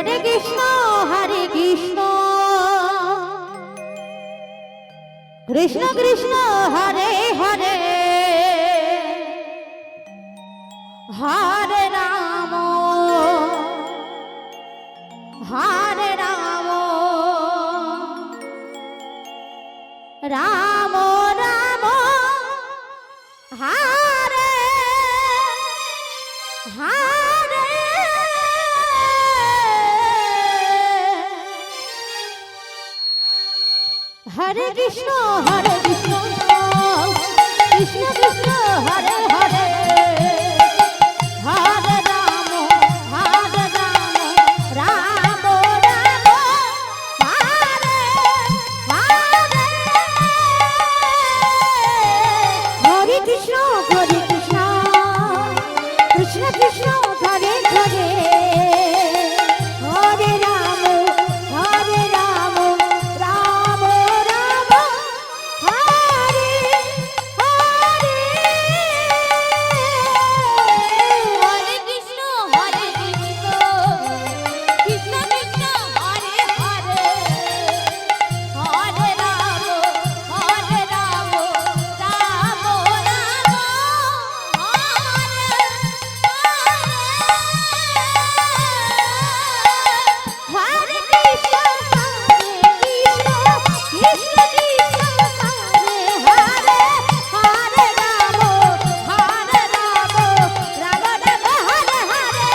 Hare Krishna Krishna Krishna Hare Hare Hare Ram Ram Ram Hare Hare Hare Krishna Krishna Krishna Hare Hare Hare Ram Ram Ram Hare Hare Hare Krishna Krishna Krishna Hare Hare Hare Ram Ram Ram Hare Hare Hare Krishna Krishna Krishna Hare Hare Hare Ram Ram Ram Hare Krishna Krishna Krishna Hare Hare Hare Ram Ram Ram Hare Hare Hare Krishna Krishna Krishna Krishna Hare Hare Hare Ram Ram Ram Hare Hare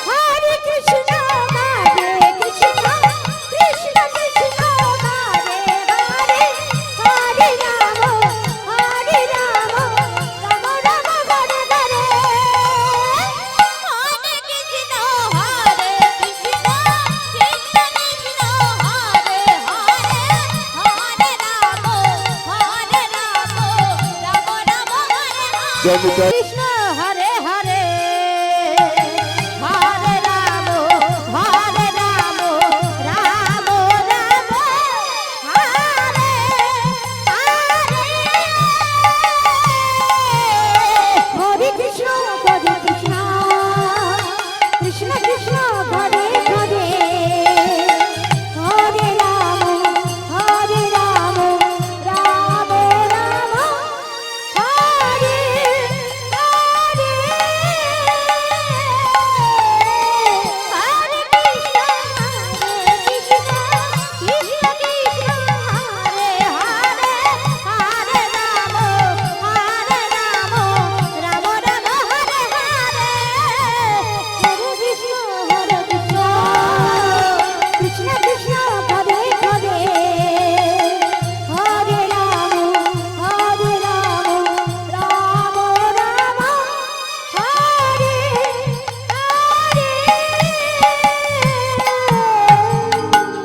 Hare Krishna Hare Krishna Krishna Krishna Hare Hare Hare Ram Ram Hare Hare Krishna Hare Hare Hare Ram Ram Ram Hare Hare Hare Krishna Krishna Krishna